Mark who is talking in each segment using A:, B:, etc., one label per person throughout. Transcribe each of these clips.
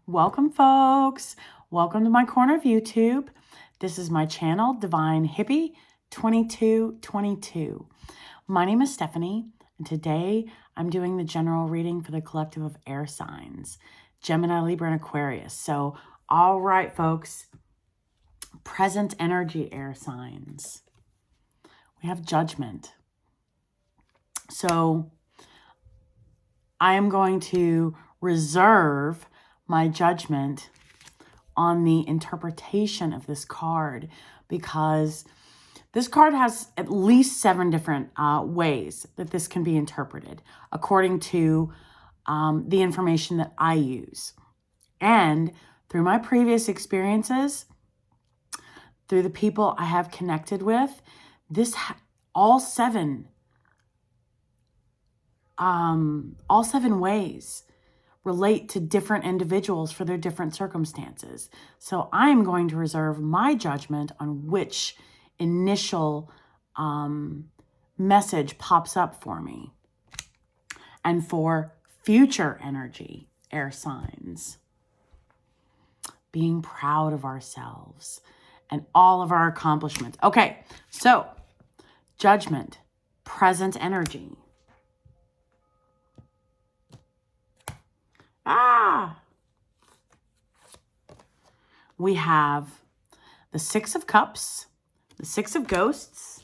A: Welcome, folks. Welcome to my corner of YouTube. This is my channel, Divine Hippie 2222. My name is Stephanie, and today I'm doing the general reading for the collective of air signs, Gemini, Libra, and Aquarius. So, all right, folks, present energy air signs. We have Judgment. So, I am going to reserve my judgment on the interpretation of this card because this card has at least 7 different ways that this can be interpreted according to the information that I use. And through my previous experiences, through the people I have connected with, all seven ways relate to different individuals for their different circumstances. So I am going to reserve my judgment on which initial message pops up for me. And for future energy, air signs, being proud of ourselves and all of our accomplishments. Okay, so Judgment, present energy. We have the 6 of Cups, the 6 of Ghosts,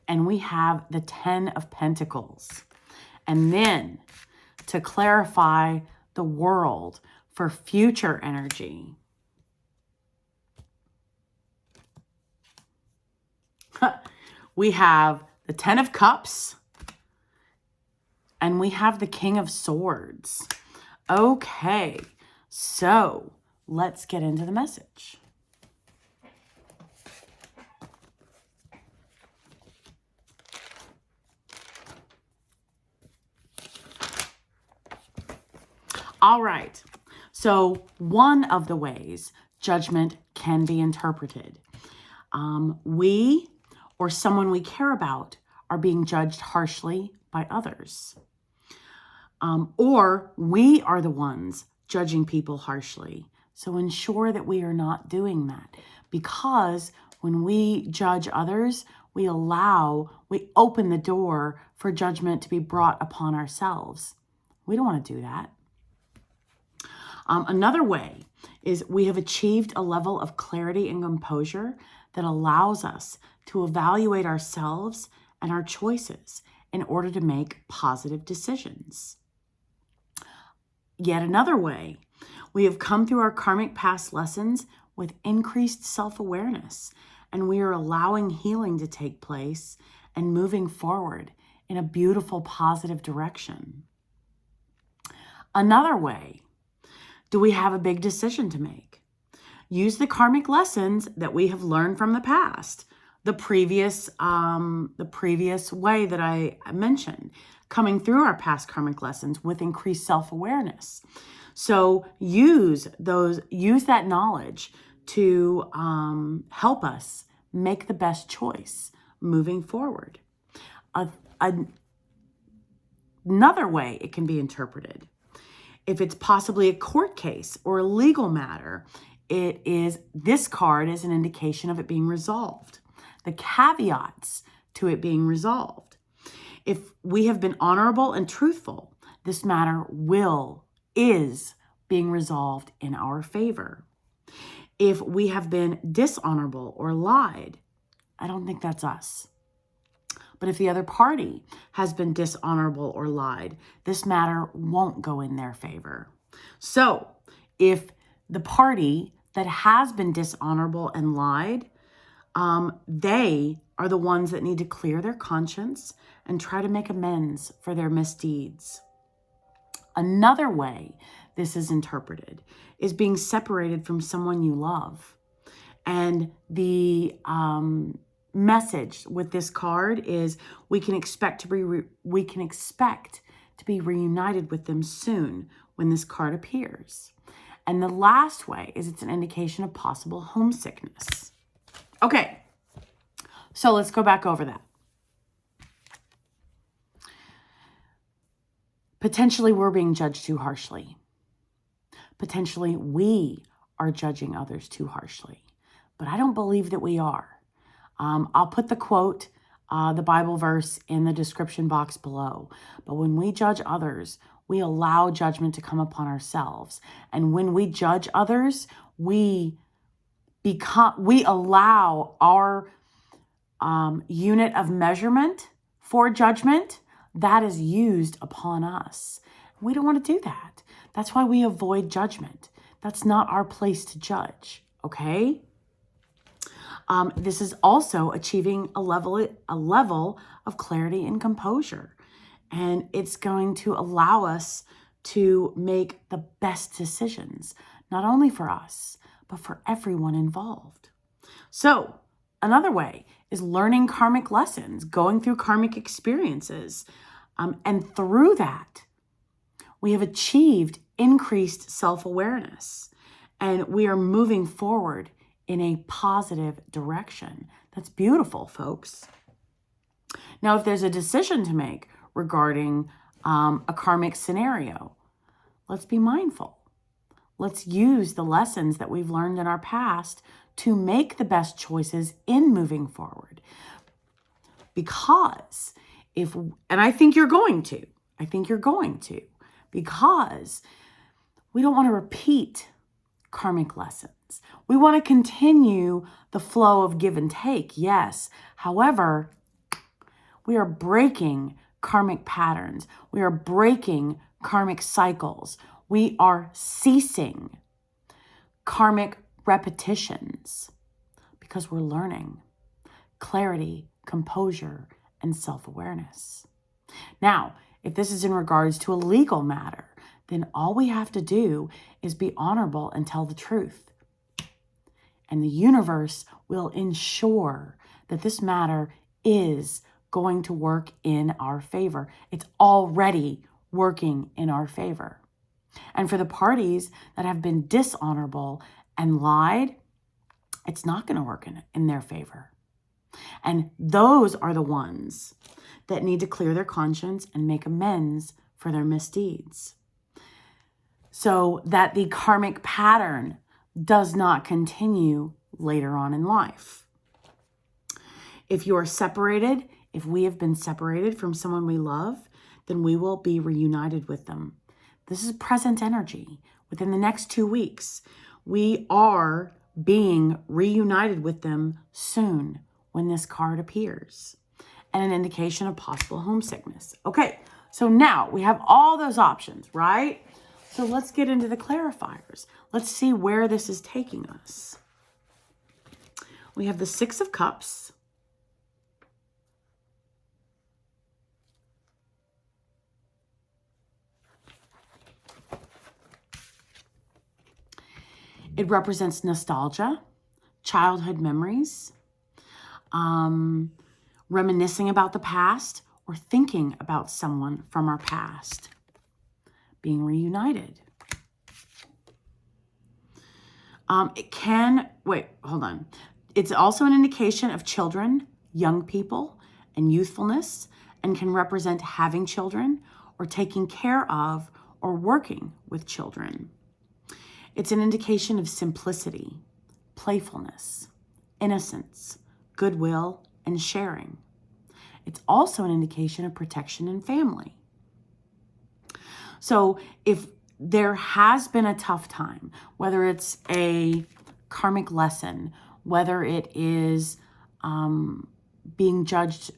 A: and we have the 10 of Pentacles. And then to clarify the world for future energy, we have the 10 of Cups, and we have the King of Swords. Okay, so let's get into the message. All right, so one of the ways judgment can be interpreted. We or someone we care about are being judged harshly by others. Or we are the ones judging people harshly. So ensure that we are not doing that, because when we judge others, we open the door for judgment to be brought upon ourselves. We don't want to do that. Another way is we have achieved a level of clarity and composure that allows us to evaluate ourselves and our choices in order to make positive decisions. Yet another way, we have come through our karmic past lessons with increased self-awareness, and we are allowing healing to take place and moving forward in a beautiful, positive direction. Another way, do we have a big decision to make? Use the karmic lessons that we have learned from the past. The previous way that I mentioned, coming through our past karmic lessons with increased self-awareness. So use that knowledge to help us make the best choice moving forward. Another way it can be interpreted, if it's possibly a court case or a legal matter, this card is an indication of it being resolved. The caveats to it being resolved. If we have been honorable and truthful, this matter is being resolved in our favor. If we have been dishonorable or lied, I don't think that's us. But if the other party has been dishonorable or lied, this matter won't go in their favor. So if the party that has been dishonorable and lied, they are the ones that need to clear their conscience and try to make amends for their misdeeds. Another way this is interpreted is being separated from someone you love. And the message with this card is we can expect to be reunited with them soon when this card appears. And the last way is it's an indication of possible homesickness. Okay, so let's go back over that. Potentially we're being judged too harshly. Potentially we are judging others too harshly. But I don't believe that we are. I'll put the quote, the Bible verse in the description box below. But when we judge others, we allow judgment to come upon ourselves. And when we judge others, we allow our unit of measurement for judgment that is used upon us. We don't want to do that. That's why we avoid judgment. That's not our place to judge, okay? This is also achieving a level of clarity and composure. And it's going to allow us to make the best decisions, not only for us, but for everyone involved. So another way is learning karmic lessons, going through karmic experiences. And through that, we have achieved increased self-awareness. And we are moving forward in a positive direction. That's beautiful, folks. Now, if there's a decision to make regarding a karmic scenario, let's be mindful. Let's use the lessons that we've learned in our past to make the best choices in moving forward. Because and I think you're going to, because we don't want to repeat karmic lessons. We want to continue the flow of give and take, yes. However, we are breaking karmic patterns. We are breaking karmic cycles. We are ceasing karmic repetitions because we're learning clarity, composure, and self-awareness. Now, if this is in regards to a legal matter, then all we have to do is be honorable and tell the truth. And the universe will ensure that this matter is going to work in our favor. It's already working in our favor. And for the parties that have been dishonorable and lied, it's not going to work in their favor. And those are the ones that need to clear their conscience and make amends for their misdeeds, so that the karmic pattern does not continue later on in life. If you are separated, if we have been separated from someone we love, then we will be reunited with them. This is present energy. Within the next 2 weeks, we are being reunited with them soon when this card appears, and an indication of possible homesickness. Okay, so now we have all those options, right? So let's get into the clarifiers. Let's see where this is taking us. We have the Six of Cups. It represents nostalgia, childhood memories, reminiscing about the past, or thinking about someone from our past, being reunited. It's also an indication of children, young people, and youthfulness, and can represent having children or taking care of or working with children. It's an indication of simplicity, playfulness, innocence, goodwill, and sharing. It's also an indication of protection and family. So if there has been a tough time, whether it's a karmic lesson, whether it is being judged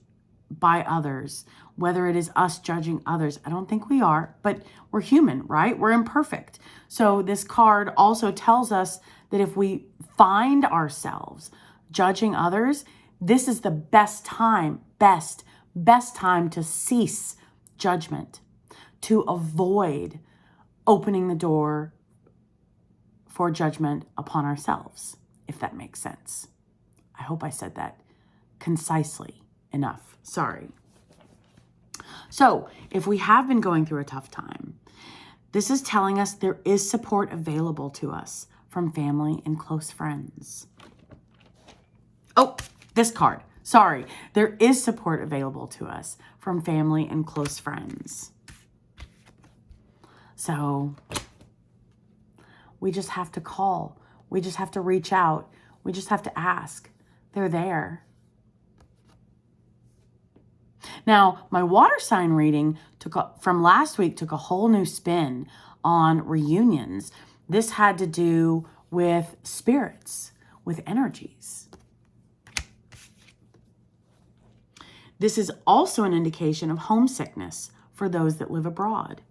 A: by others, whether it is us judging others, I don't think we are, but we're human, right? We're imperfect. So this card also tells us that if we find ourselves judging others, this is the best time to cease judgment, to avoid opening the door for judgment upon ourselves, if that makes sense. I hope I said that concisely enough. Sorry. So if we have been going through a tough time, this is telling us there is support available to us from family and close friends. Oh, this card. Sorry. There is support available to us from family and close friends. So we just have to call. We just have to reach out. We just have to ask. They're there. Now, my water sign reading from last week took a whole new spin on reunions. This had to do with spirits, with energies. This is also an indication of homesickness for those that live abroad.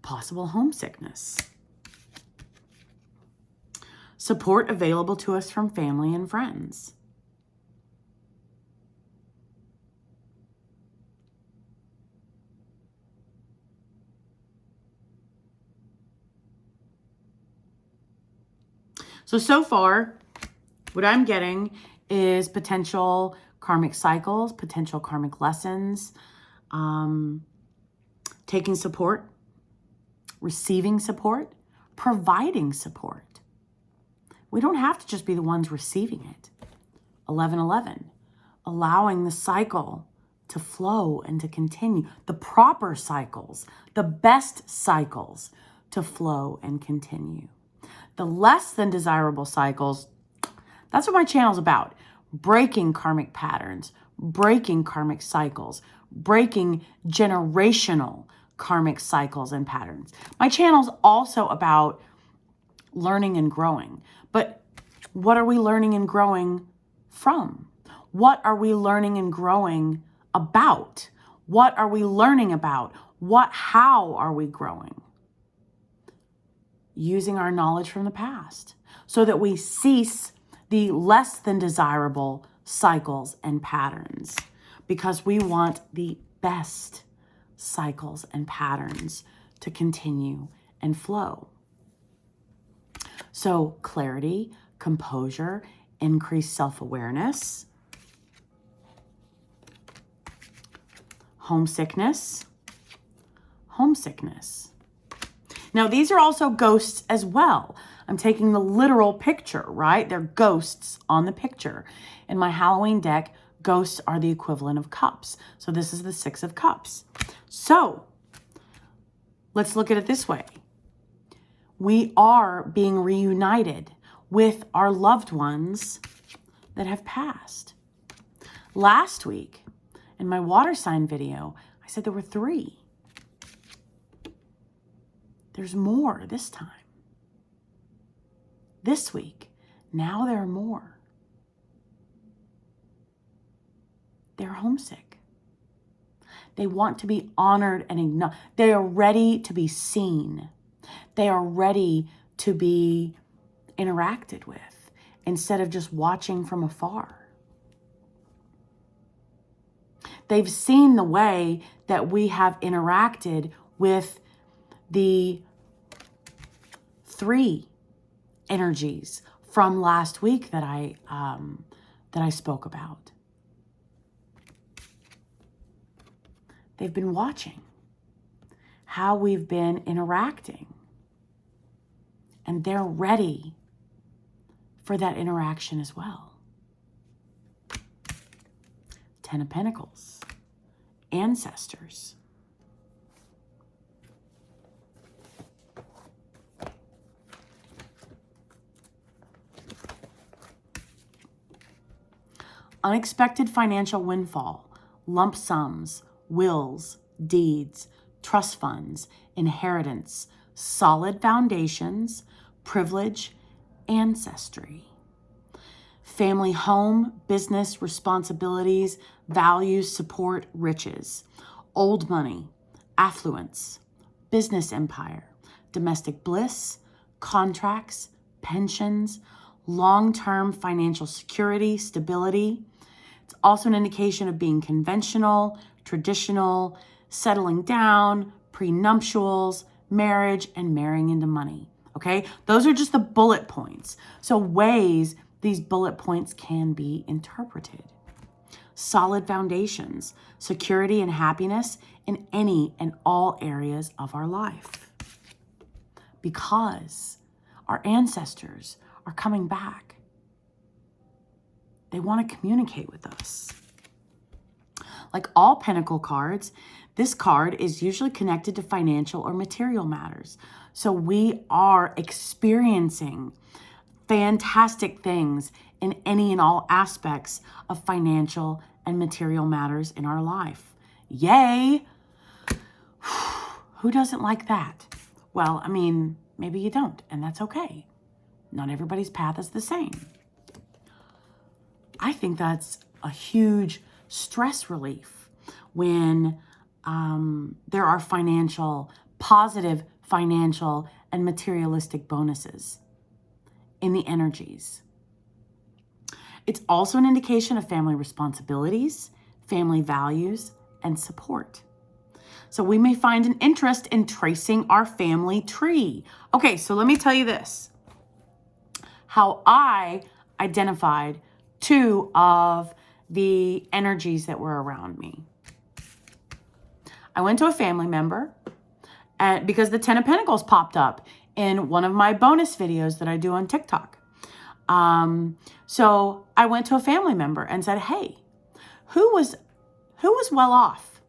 A: Possible homesickness. Support available to us from family and friends. So far, what I'm getting is potential karmic cycles, potential karmic lessons, taking support, receiving support, providing support. We don't have to just be the ones receiving it. 11:11, allowing the cycle to flow and to continue. The proper cycles, the best cycles to flow and continue. The less than desirable cycles, that's what my channel's about. Breaking karmic patterns, breaking karmic cycles, breaking generational karmic cycles and patterns. My channel's also about learning and growing. But what are we learning and growing from? What are we learning and growing about? What are we learning about? How are we growing? Using our knowledge from the past so that we cease the less than desirable cycles and patterns, because we want the best cycles and patterns to continue and flow. So clarity, composure, increased self-awareness, homesickness. Now, these are also ghosts as well. I'm taking the literal picture, right? They're ghosts on the picture. In my Halloween deck, ghosts are the equivalent of cups. So this is the 6 of Cups. So let's look at it this way. We are being reunited with our loved ones that have passed. Last week, in my water sign video, I said there were 3. There's more this time. This week, now there are more. They're homesick. They want to be honored and acknowledged. They are ready to be seen. They are ready to be interacted with instead of just watching from afar. They've seen the way that we have interacted with the 3 energies from last week that I spoke about. They've been watching how we've been interacting, and they're ready for that interaction as well. 10 of Pentacles, ancestors. Unexpected financial windfall, lump sums, wills, deeds, trust funds, inheritance, solid foundations, privilege, ancestry. Family home, business responsibilities, values, support, riches. Old money, affluence, business empire, domestic bliss, contracts, pensions, long-term financial security, stability. It's also an indication of being conventional, traditional, settling down, prenuptials, marriage, and marrying into money. Okay, those are just the bullet points. So ways these bullet points can be interpreted. Solid foundations, security and happiness in any and all areas of our life. Because our ancestors are coming back. They want to communicate with us. Like all Pentacle cards, this card is usually connected to financial or material matters. So we are experiencing fantastic things in any and all aspects of financial and material matters in our life. Yay! Who doesn't like that? Well, I mean, maybe you don't, and that's okay. Not everybody's path is the same. I think that's a huge stress relief when there are positive financial and materialistic bonuses in the energies. It's also an indication of family responsibilities, family values, and support. So we may find an interest in tracing our family tree. Okay, so let me tell you this. How I identified two of the energies that were around me. I went to a family member and because the 10 of Pentacles popped up in one of my bonus videos that I do on TikTok. So I went to a family member and said, hey, who was well off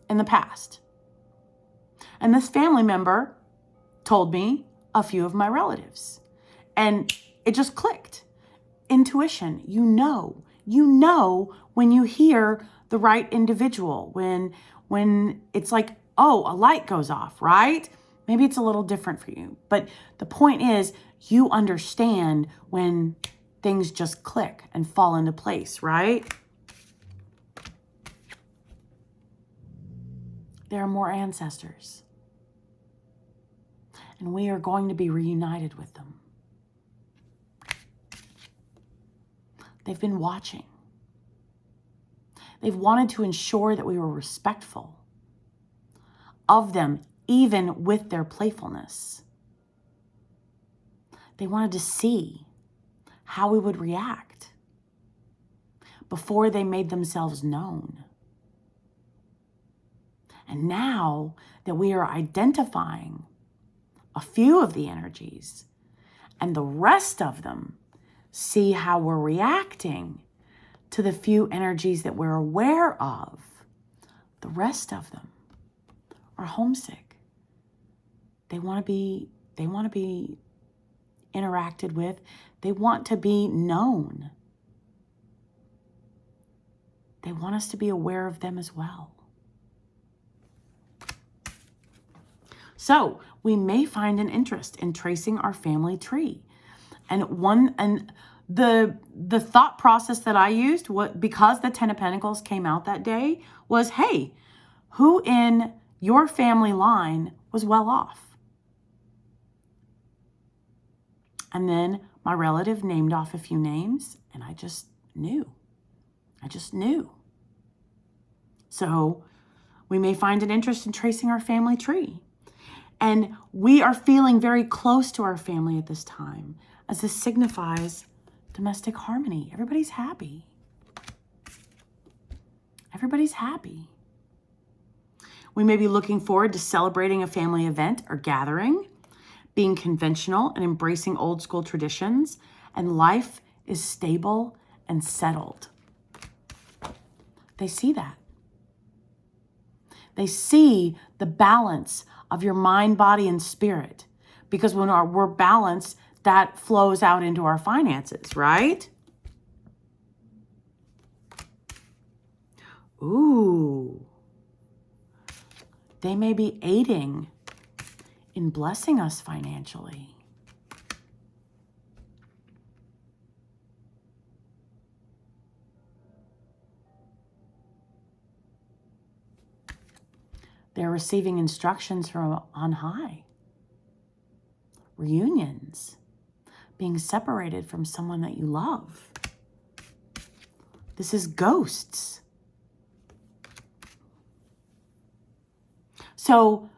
A: in the past? And this family member told me a few of my relatives. And it just clicked. Intuition, you know when you hear the right individual, when it's like, oh, a light goes off, right? Maybe it's a little different for you. But the point is, you understand when things just click and fall into place, right? There are more ancestors. And we are going to be reunited with them. They've been watching. They've wanted to ensure that we were respectful of them, even with their playfulness. They wanted to see how we would react before they made themselves known. And now that we are identifying a few of the energies and the rest of them see how we're reacting to the few energies that we're aware of, the rest of them are homesick. They want to be interacted with. They want to be known. They want us to be aware of them as well. So we may find an interest in tracing our family tree. And the thought process that I used, because the 10 of Pentacles came out that day, was, hey, who in your family line was well off? And then my relative named off a few names, and I just knew. So we may find an interest in tracing our family tree. And we are feeling very close to our family at this time, as this signifies domestic harmony. Everybody's happy. Everybody's happy. We may be looking forward to celebrating a family event or gathering, being conventional and embracing old school traditions, and life is stable and settled. They see that. They see the balance of your mind, body, and spirit. Because when we're balanced, that flows out into our finances, right? Ooh. They may be aiding in blessing us financially. They're receiving instructions from on high. Reunions. Being separated from someone that you love. This is ghosts. So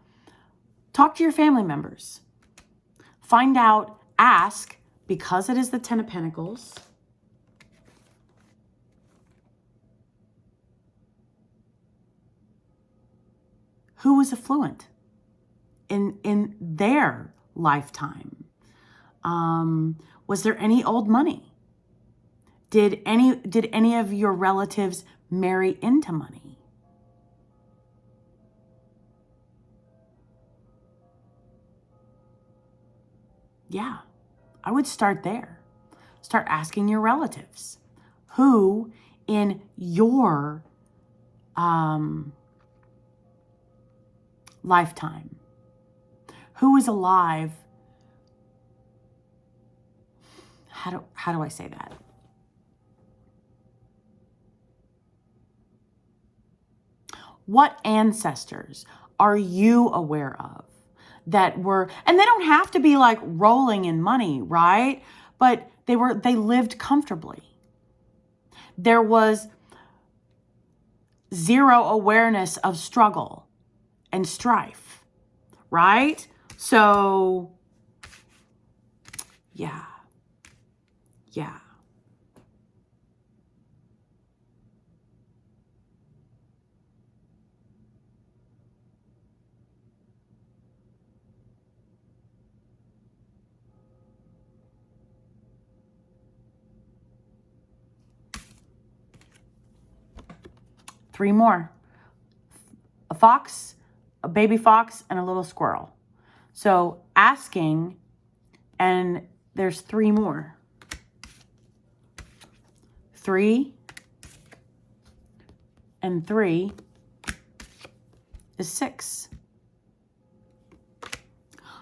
A: talk to your family members. Find out, ask, because it is the 10 of Pentacles, who was affluent in their lifetime? Was there any old money? Did any of your relatives marry into money? Yeah, I would start there. Start asking your relatives who in your lifetime, who is alive. How do I say that? What ancestors are you aware of that were, and they don't have to be like rolling in money, right? But they lived comfortably. There was zero awareness of struggle and strife, right? So, yeah. 3 more. A fox, a baby fox, and a little squirrel. So asking, and there's 3 more. 3 and 3 is 6.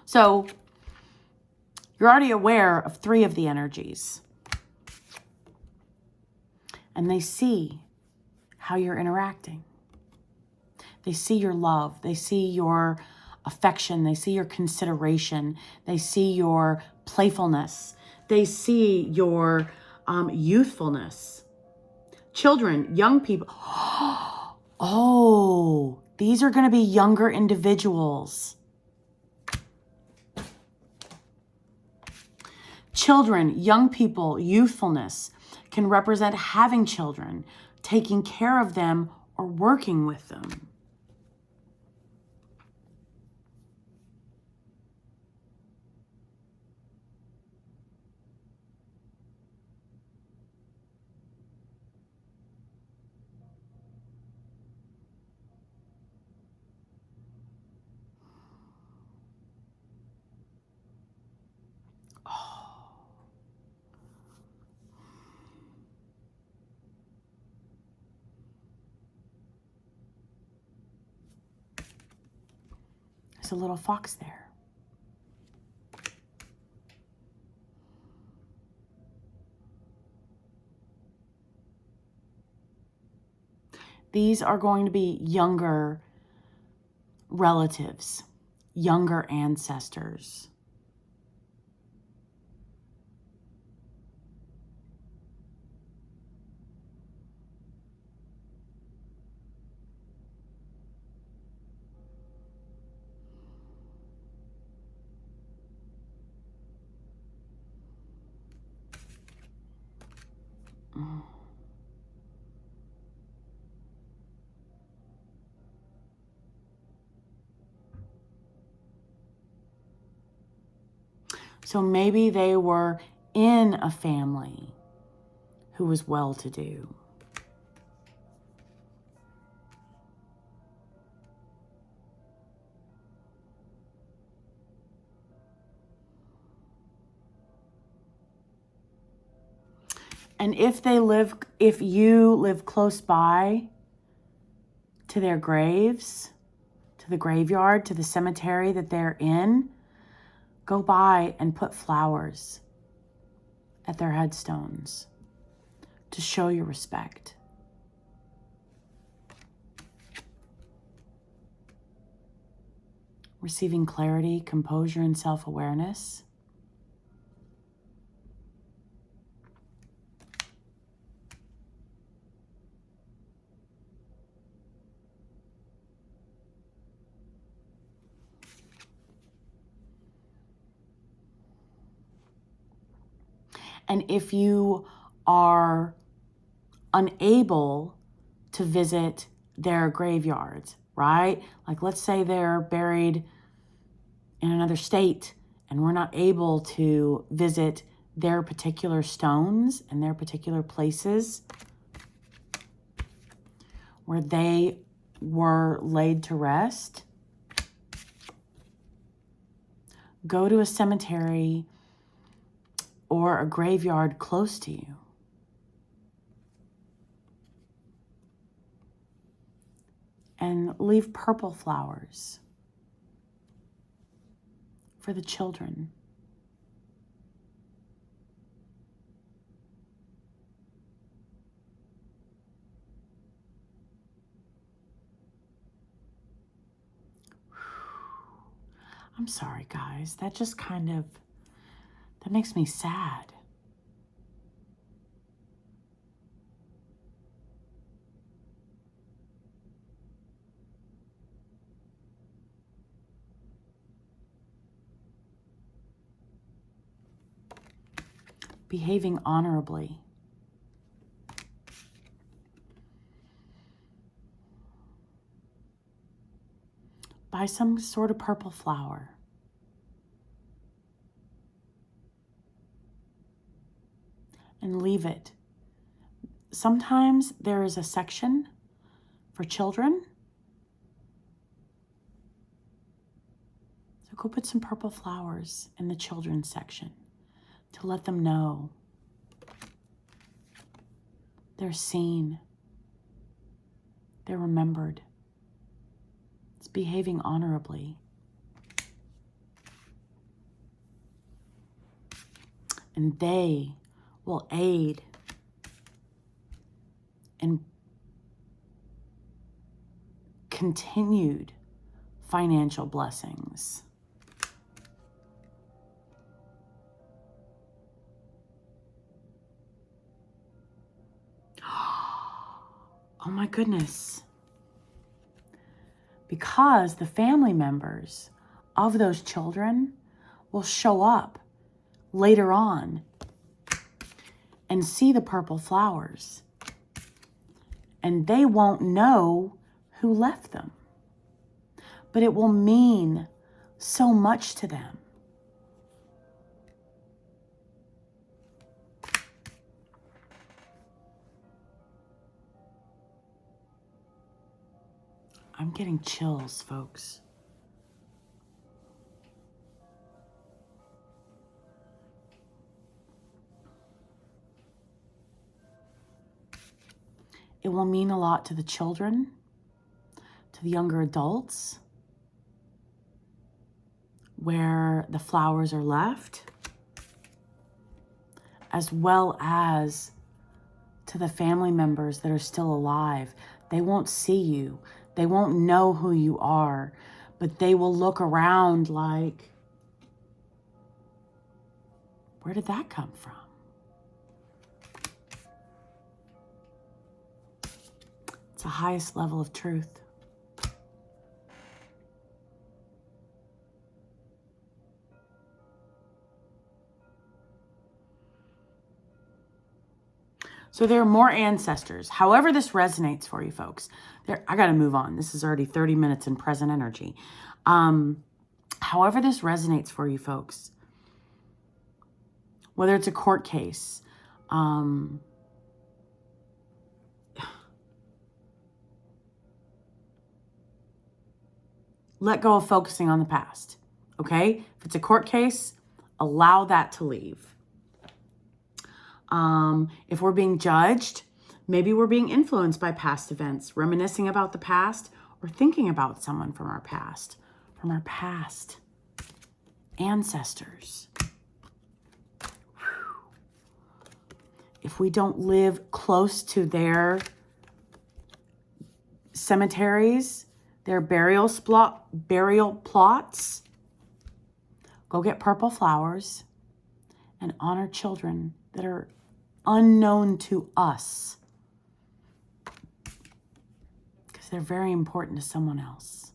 A: So you're already aware of 3 of the energies. And they see how you're interacting. They see your love. They see your affection. They see your consideration. They see your playfulness. They see your youthfulness. Children, young people. Oh, these are going to be younger individuals. Children, young people, youthfulness can represent having children, taking care of them, or working with them. There's a little fox there. These are going to be younger relatives, younger ancestors. So maybe they were in a family who was well-to-do. And if you live close by to their graves, to the graveyard, to the cemetery that they're in, go by and put flowers at their headstones to show your respect. Receiving clarity, composure, and self-awareness. And if you are unable to visit their graveyards, right? Like let's say they're buried in another state and we're not able to visit their particular stones and their particular places where they were laid to rest. Go to a cemetery or a graveyard close to you. And leave purple flowers for the children. I'm sorry, guys. That just that makes me sad. Behaving honorably. Buy some sort of purple flower. And leave it. Sometimes there is a section for children. So go put some purple flowers in the children's section to let them know they're seen, they're remembered. It's behaving honorably. And they will aid in continued financial blessings. Oh my goodness. Because the family members of those children will show up later on and see the purple flowers. And they won't know who left them. But it will mean so much to them. I'm getting chills, folks. It will mean a lot to the children, to the younger adults, where the flowers are left, as well as to the family members that are still alive. They won't see you. They won't know who you are, but they will look around like, where did that come from? It's the highest level of truth. So there are more ancestors. However this resonates for you folks. I got to move on. This is already 30 minutes in present energy. However this resonates for you folks, whether it's a court case, let go of focusing on the past, okay? If it's a court case, allow that to leave. If we're being judged, maybe we're being influenced by past events, reminiscing about the past, or thinking about someone from our past ancestors. If we don't live close to their cemeteries, their burial plots, go get purple flowers and honor children that are unknown to us, because they're very important to someone else.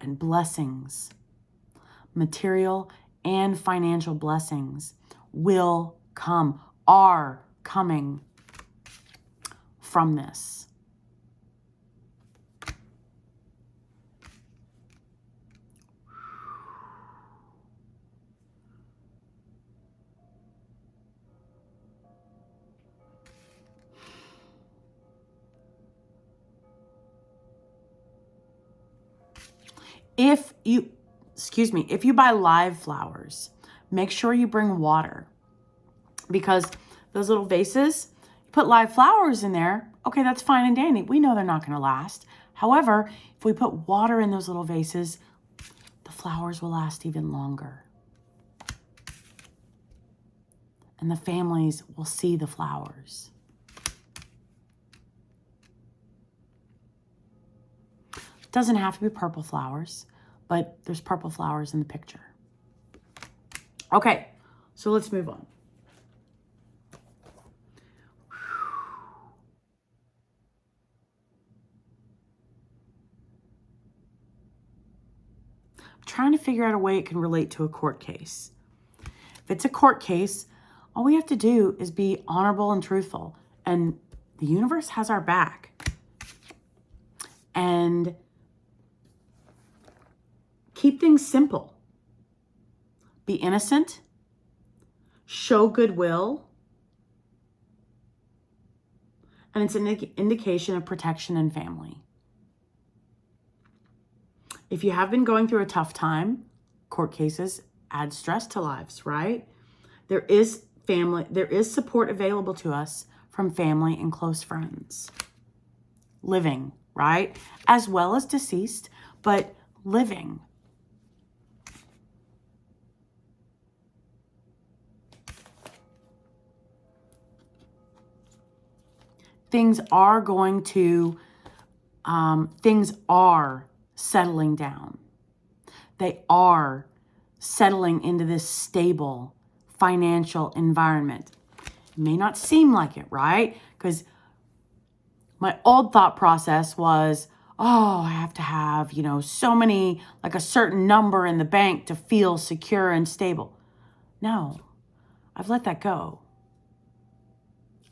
A: And blessings, material and financial blessings, will come, are coming from this. If you, if you buy live flowers, make sure you bring water, because those little vases, you put live flowers in there. Okay, that's fine and dandy. We know they're not going to last. However, if we put water in those little vases, the flowers will last even longer. And the families will see the flowers. It doesn't have to be purple flowers, but there's purple flowers in the picture. Okay, so let's move on. I'm trying to figure out a way it can relate to a court case. If it's a court case, all we have to do is be honorable and truthful, and the universe has our back. And keep things simple. Be innocent. Show goodwill. And it's an indication of protection and family. If you have been going through a tough time, court cases add stress to lives, right? There is support available to us from family and close friends. Living, right? As well as deceased, but living. Things are settling down. They are settling into this stable financial environment. It may not seem like it, right? Because my old thought process was, oh, I have to have, so many, like a certain number in the bank to feel secure and stable. No, I've let that go.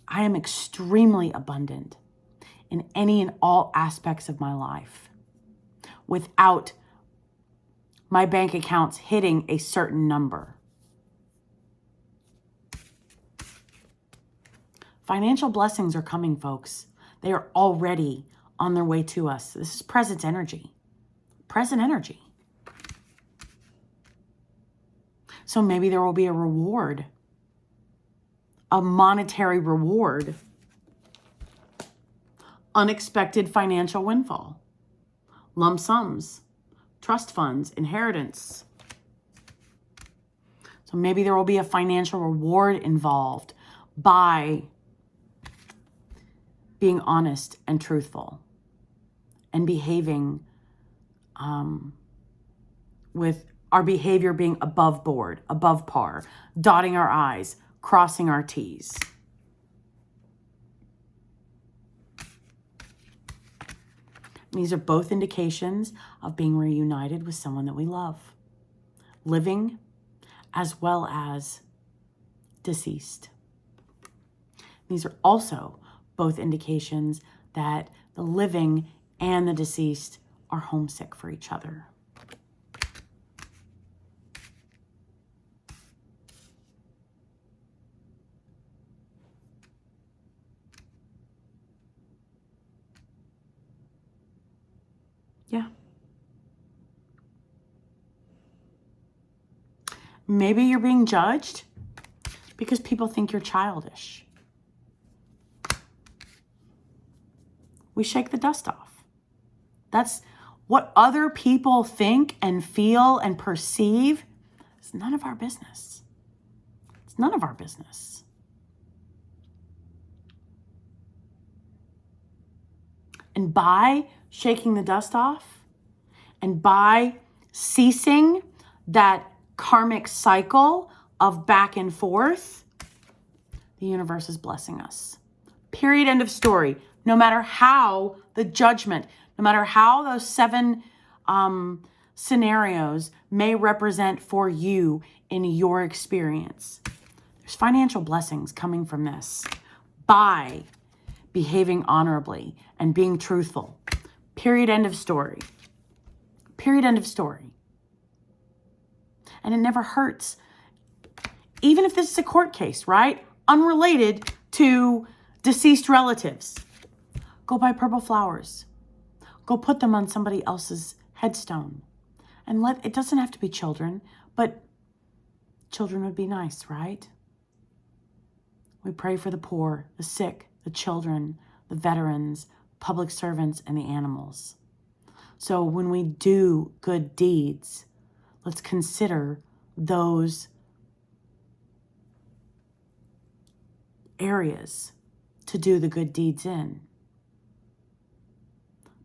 A: I am extremely abundant in any and all aspects of my life without my bank accounts hitting a certain number. Financial blessings are coming, folks. They are already on their way to us. This is present energy. Present energy. So maybe there will be a reward. A monetary reward. Unexpected financial windfall. Lump sums. Trust funds. Inheritance. So maybe there will be a financial reward involved by being honest and truthful and behaving with our behavior being above board, above par, dotting our I's, crossing our T's. These are both indications of being reunited with someone that we love, living as well as deceased. These are also both indications that the living and the deceased are homesick for each other. Yeah. Maybe you're being judged because people think you're childish. We shake the dust off. That's what other people think and feel and perceive. It's none of our business. It's none of our business. And by shaking the dust off and by ceasing that karmic cycle of back and forth, the universe is blessing us. Period. End of story. No matter how the judgment, no matter how those 7 scenarios may represent for you in your experience, there's financial blessings coming from this by behaving honorably and being truthful. Period. End of story. Period. End of story. And it never hurts. Even if this is a court case, right? Unrelated to deceased relatives. Go buy purple flowers. Go put them on somebody else's headstone And it doesn't have to be children, but children would be nice, right? We pray for the poor, the sick, the children, the veterans, public servants, and the animals. So when we do good deeds, let's consider those areas to do the good deeds in.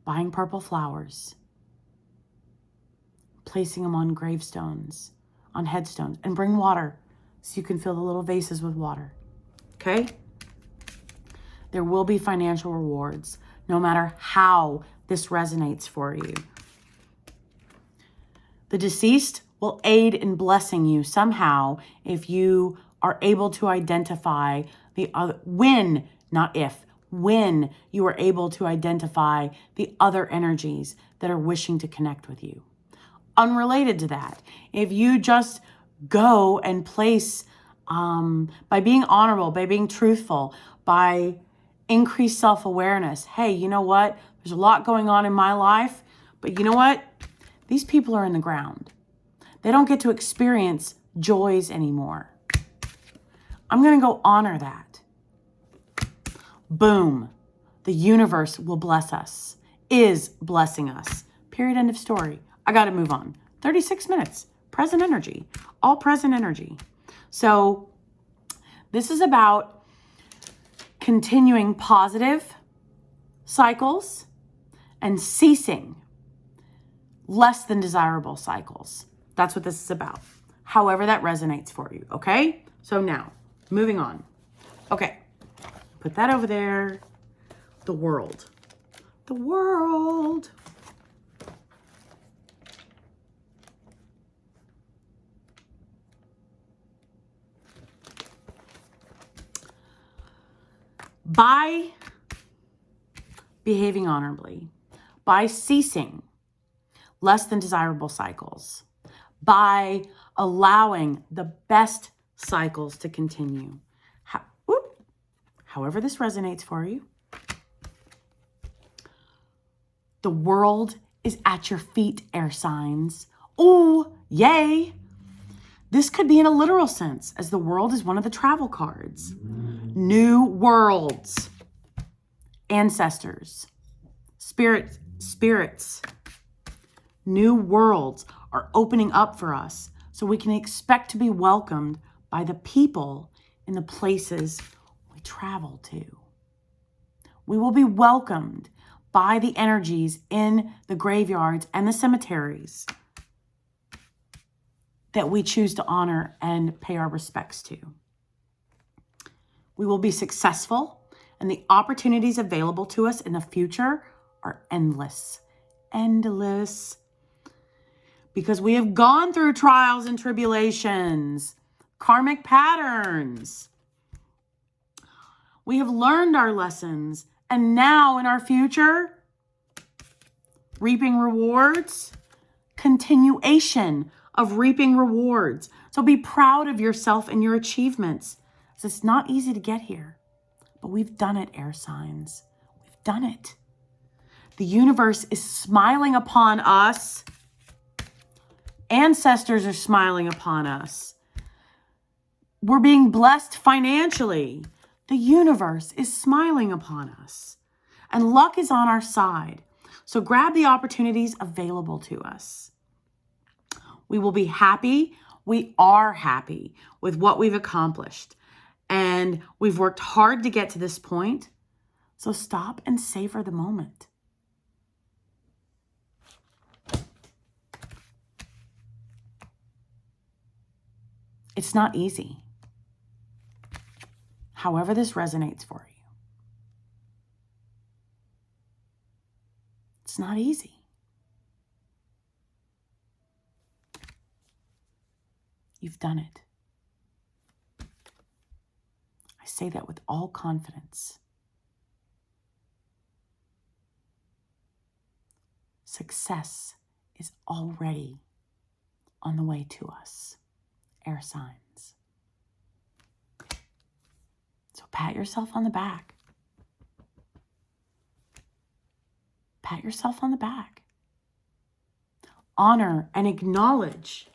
A: Buying purple flowers, placing them on gravestones, on headstones, and bring water so you can fill the little vases with water. Okay? There will be financial rewards no matter how this resonates for you. The deceased will aid in blessing you somehow if you are able to identify the other, when you are able to identify the other energies that are wishing to connect with you. Unrelated to that, if you just go and place, by being honorable, by being truthful, by increased self-awareness, hey, you know what? There's a lot going on in my life, but you know what? These people are in the ground. They don't get to experience joys anymore. I'm going to go honor that. Boom. The universe will bless us, is blessing us. Period. End of story. I got to move on. 36 minutes. Present energy. All present energy. So this is about continuing positive cycles and ceasing less than desirable cycles. That's what this is about. However that resonates for you, okay? So now, moving on. Okay, put that over there. The world. The world. By behaving honorably, by ceasing less than desirable cycles, by allowing the best cycles to continue. However this resonates for you. The world is at your feet, air signs. Ooh, yay! This could be in a literal sense, as the world is one of the travel cards. New worlds, ancestors, spirits, new worlds are opening up for us, so we can expect to be welcomed by the people in the places we travel to. We will be welcomed by the energies in the graveyards and the cemeteries that we choose to honor and pay our respects to. We will be successful, and the opportunities available to us in the future are endless. Endless. Because we have gone through trials and tribulations, karmic patterns. We have learned our lessons, and now in our future, reaping rewards, continuation of reaping rewards. So be proud of yourself and your achievements. It's not easy to get here, but we've done it, air signs. We've done it. The universe is smiling upon us. Ancestors are smiling upon us. We're being blessed financially. The universe is smiling upon us. And luck is on our side. So grab the opportunities available to us. We will be happy. We are happy with what we've accomplished. And we've worked hard to get to this point. So stop and savor the moment. It's not easy. However this resonates for you. It's not easy. You've done it. I say that with all confidence. Success is already on the way to us. Air signs. So pat yourself on the back. Pat yourself on the back. honor, and acknowledge.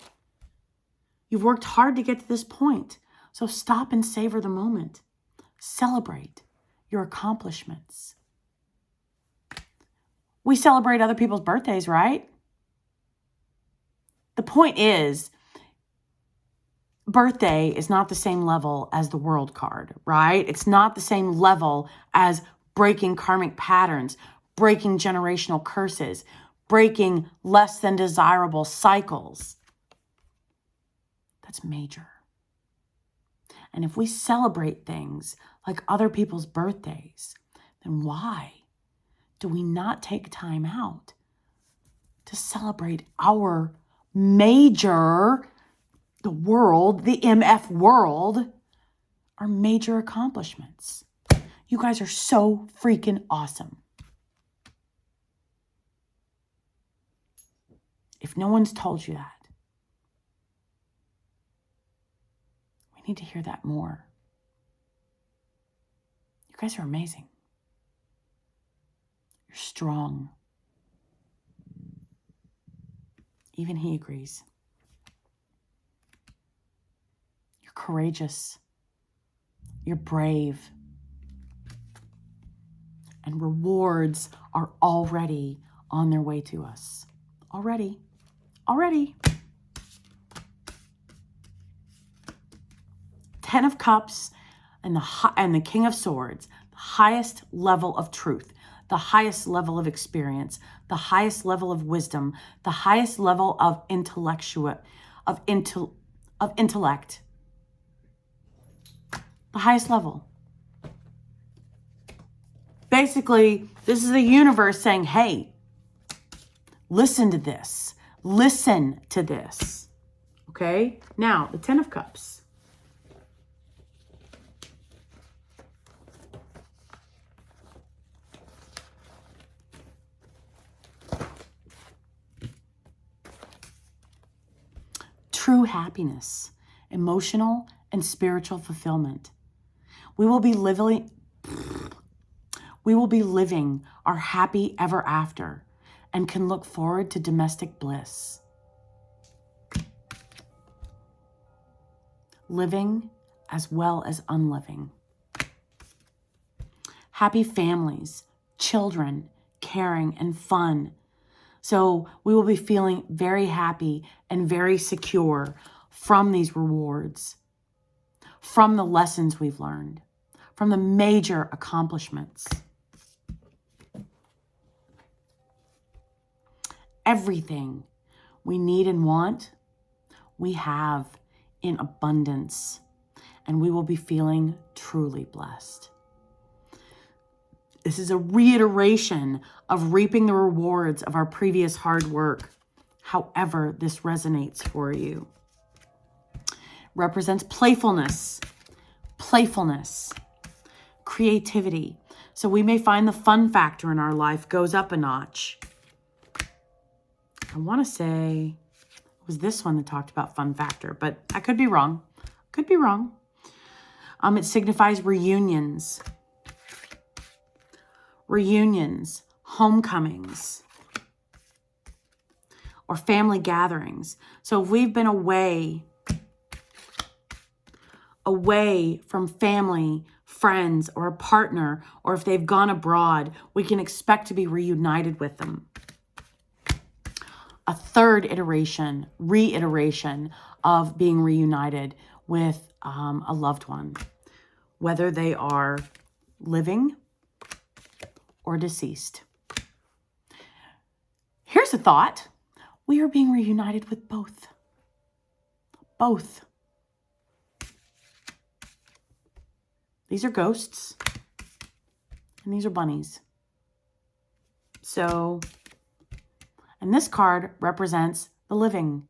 A: You've worked hard to get to this point, so stop and savor the moment. Celebrate your accomplishments. We celebrate other people's birthdays, right? The point is, birthday is not the same level as the world card, right? It's not the same level as breaking karmic patterns, breaking generational curses, breaking less than desirable cycles. That's major. And if we celebrate things like other people's birthdays, then why do we not take time out to celebrate our major, the world, the MF world, our major accomplishments? You guys are so freaking awesome. If no one's told you that, we need to hear that more. You guys are amazing. You're strong. Even he agrees. You're courageous. You're brave. And rewards are already on their way to us. Already. Ten of Cups and the King of Swords, the highest level of truth, the highest level of experience, the highest level of wisdom, the highest level of intellect, the highest level. Basically, this is the universe saying, hey, listen to this. Listen to this. Okay? Now, the Ten of Cups. True happiness, emotional and spiritual fulfillment. We will be living our happy ever after and can look forward to domestic bliss. Living as well as unliving. Happy families, children, caring, and fun. So we will be feeling very happy and very secure from these rewards, from the lessons we've learned, from the major accomplishments. Everything we need and want, we have in abundance, and we will be feeling truly blessed. This is a reiteration of reaping the rewards of our previous hard work, however this resonates for you. Represents playfulness, creativity. So we may find the fun factor in our life goes up a notch. I want to say it was this one that talked about fun factor, but I could be wrong. It signifies reunions, homecomings, or family gatherings. So if we've been away from family, friends, or a partner, or if they've gone abroad, we can expect to be reunited with them. A third reiteration of being reunited with a loved one, whether they are living or deceased. Here's a thought. We are being reunited with both. Both. These are ghosts, and these are bunnies. So, and this card represents the living.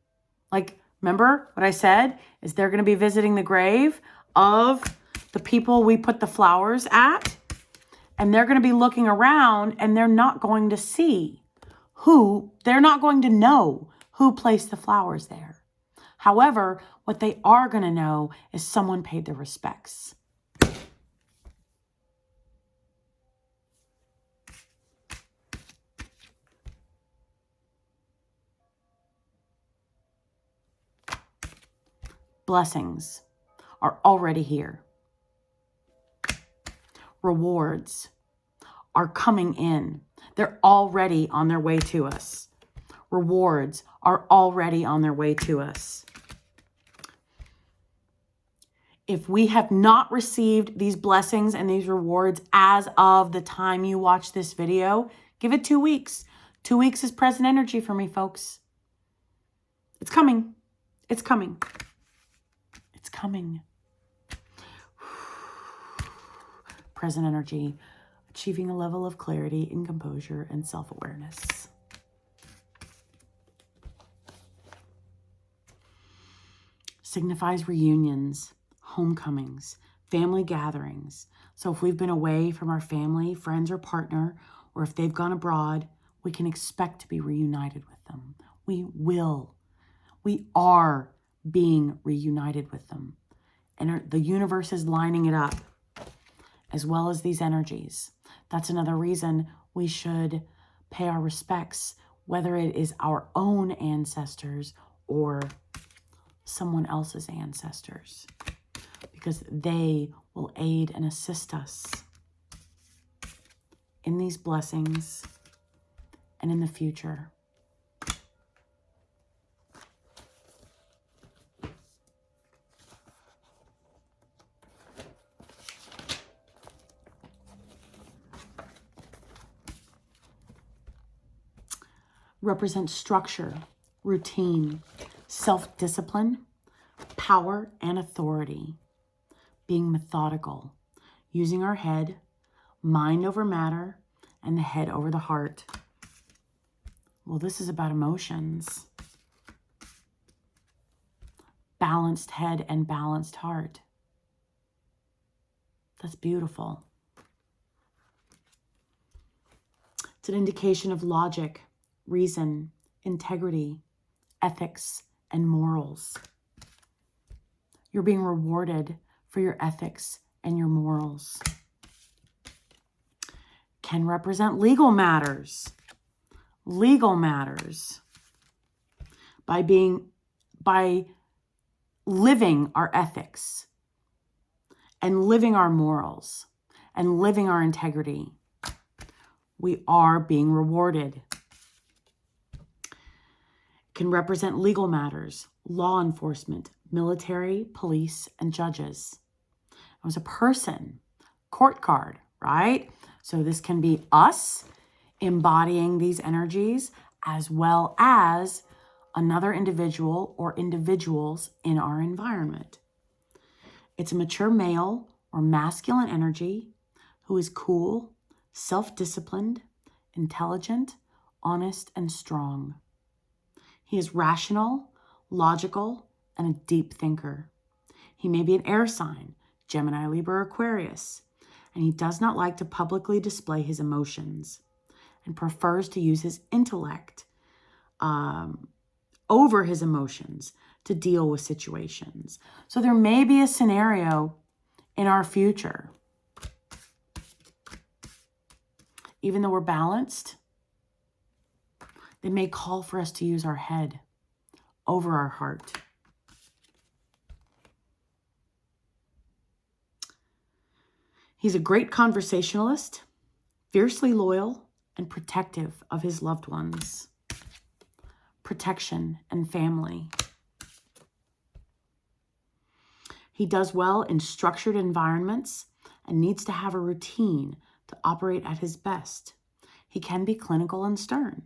A: Like, remember what I said? Is they're going to be visiting the grave of the people we put the flowers at, and they're going to be looking around, and they're not going to see they're not going to know who placed the flowers there. However, what they are going to know is someone paid their respects. Blessings are already here. Rewards are coming in. They're already on their way to us. Rewards are already on their way to us. If we have not received these blessings and these rewards as of the time you watch this video, give it 2 weeks. 2 weeks is present energy for me, folks. It's coming. It's coming. It's coming. Present energy, achieving a level of clarity and composure and self-awareness. Signifies reunions, homecomings, family gatherings. So if we've been away from our family, friends, or partner, or if they've gone abroad, we can expect to be reunited with them. We will. We are being reunited with them. And the universe is lining it up, as well as these energies. That's another reason we should pay our respects, whether it is our own ancestors or someone else's ancestors, because they will aid and assist us in these blessings and in the future. Represents structure, routine, self-discipline, power, and authority. Being methodical, using our head, mind over matter, and the head over the heart. Well, this is about emotions. Balanced head and balanced heart. That's beautiful. It's an indication of logic, reason, integrity, ethics, and morals. You're being rewarded for your ethics and your morals. Can represent legal matters. Legal matters. By living our ethics and living our morals and living our integrity, we are being rewarded. Can represent legal matters, law enforcement, military, police, and judges. It was a person, court card, right? So this can be us embodying these energies, as well as another individual or individuals in our environment. It's a mature male or masculine energy who is cool, self-disciplined, intelligent, honest, and strong. He is rational, logical, and a deep thinker. He may be an air sign, Gemini, Libra, or Aquarius, and he does not like to publicly display his emotions and prefers to use his intellect over his emotions to deal with situations. So there may be a scenario in our future, even though we're balanced, they may call for us to use our head over our heart. He's a great conversationalist, fiercely loyal, and protective of his loved ones. Protection and family. He does well in structured environments and needs to have a routine to operate at his best. He can be clinical and stern.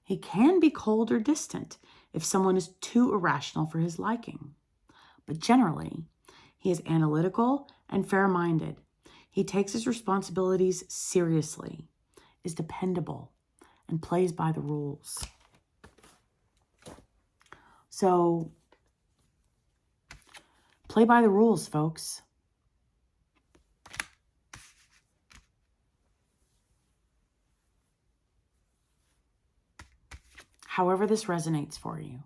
A: He can be cold or distant if someone is too irrational for his liking. But generally, he is analytical and fair-minded. He takes his responsibilities seriously, is dependable, and plays by the rules. So, play by the rules, folks. However this resonates for you.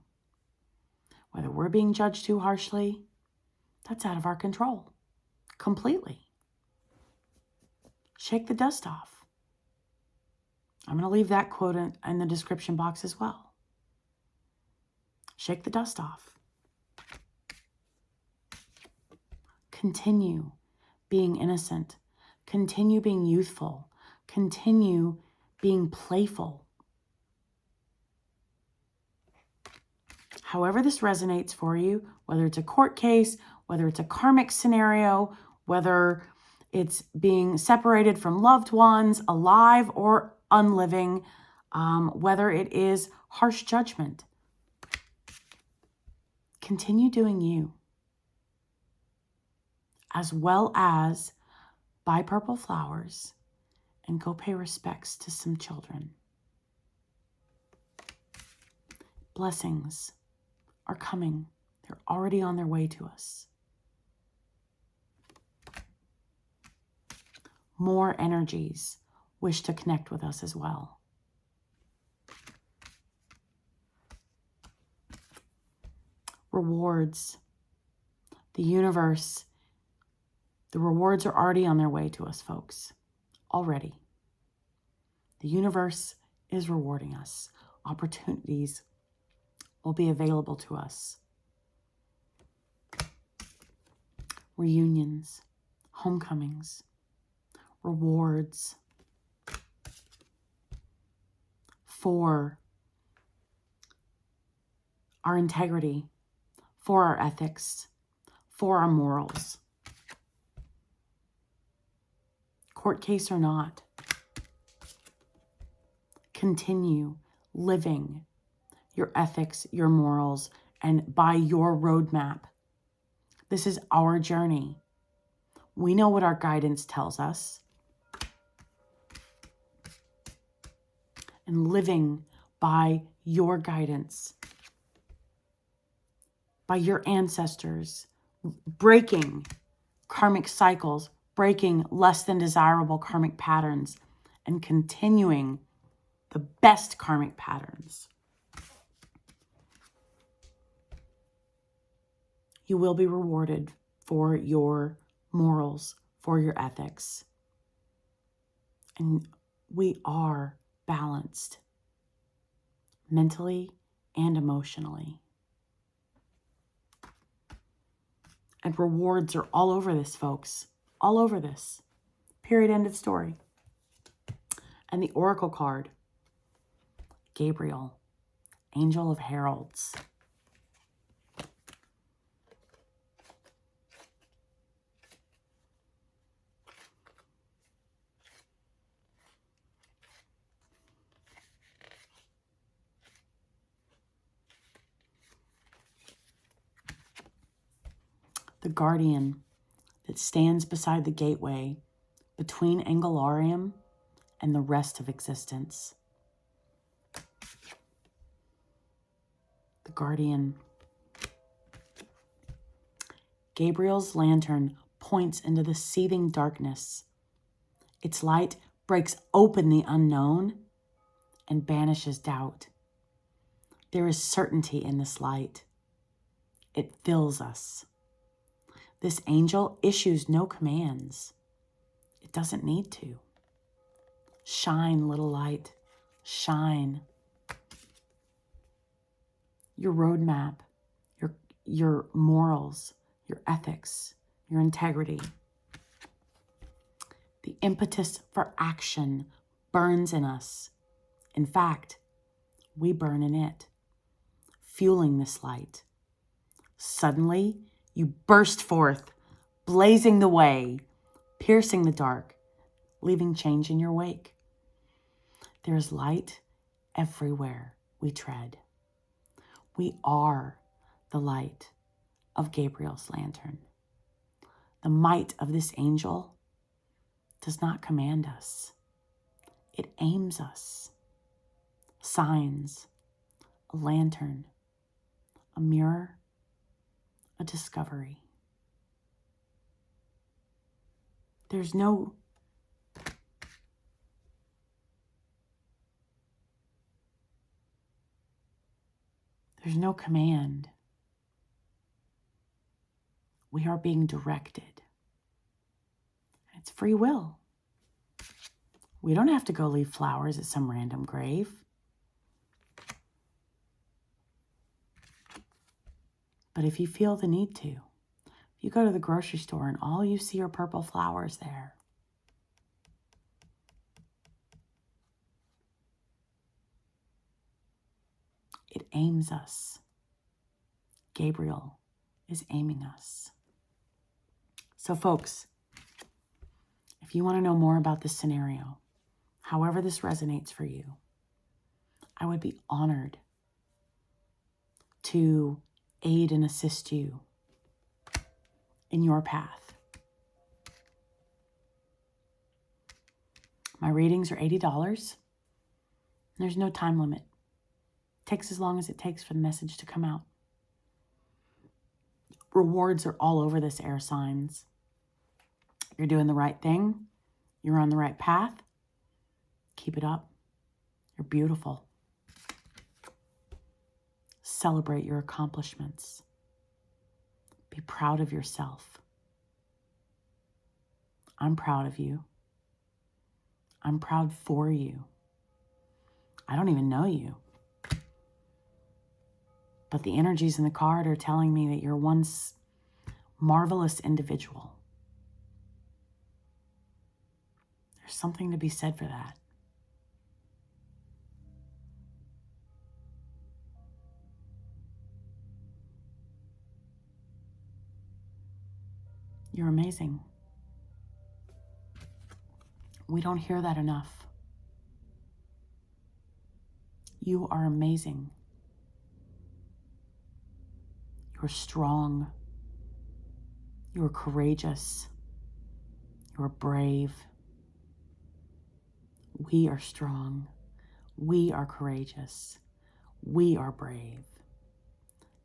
A: Whether we're being judged too harshly, that's out of our control. Completely. Shake the dust off. I'm going to leave that quote in the description box as well. Shake the dust off. Continue being innocent. Continue being youthful. Continue being playful. However this resonates for you, whether it's a court case, whether it's a karmic scenario, whether it's being separated from loved ones, alive or unliving, whether it is harsh judgment. Continue doing you, as well as buy purple flowers and go pay respects to some children. Blessings are coming. They're already on their way to us. More energies wish to connect with us as well. Rewards. The universe, the rewards are already on their way to us, folks. Already. The universe is rewarding us. Opportunities will be available to us. Reunions, homecomings, rewards for our integrity, for our ethics, for our morals. Court case or not, continue living your ethics, your morals, and by your roadmap. This is our journey. We know what our guidance tells us. And living by your guidance, by your ancestors, breaking karmic cycles, breaking less than desirable karmic patterns, and continuing the best karmic patterns. You will be rewarded for your morals, for your ethics. And we are balanced mentally and emotionally. And rewards are all over this, folks. All over this. Period. End of story. And the Oracle card. Gabriel, Angel of Heralds. The guardian that stands beside the gateway between Angelarium and the rest of existence. The guardian. Gabriel's lantern points into the seething darkness. Its light breaks open the unknown and banishes doubt. There is certainty in this light. It fills us. This angel issues no commands. It doesn't need to. Shine, little light. Shine. Your roadmap, your morals, your ethics, your integrity. The impetus for action burns in us. In fact, we burn in it, fueling this light. Suddenly, you burst forth, blazing the way, piercing the dark, leaving change in your wake. There is light everywhere we tread. We are the light of Gabriel's lantern. The might of this angel does not command us. It aims us. Signs, a lantern, a mirror, a discovery. There's no command. We are being directed. It's free will. We don't have to go leave flowers at some random grave. But if you feel the need to, If you go to the grocery store and all you see are purple flowers there, it aims us. Gabriel is aiming us. So folks, if you want to know more about this scenario, however this resonates for you, I would be honored to aid and assist you in your path. My readings are $80. There's no time limit. It takes as long as it takes for the message to come out. Rewards are all over this, air signs. You're doing the right thing. You're on the right path. Keep it up. You're beautiful. Celebrate your accomplishments. Be proud of yourself. I'm proud of you. I'm proud for you. I don't even know you. But the energies in the card are telling me that you're one marvelous individual. There's something to be said for that. You're amazing. We don't hear that enough. You are amazing. You're strong. You're courageous. You're brave. We are strong. We are courageous. We are brave.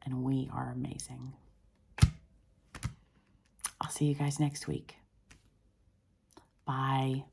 A: And we are amazing. I'll see you guys next week. Bye.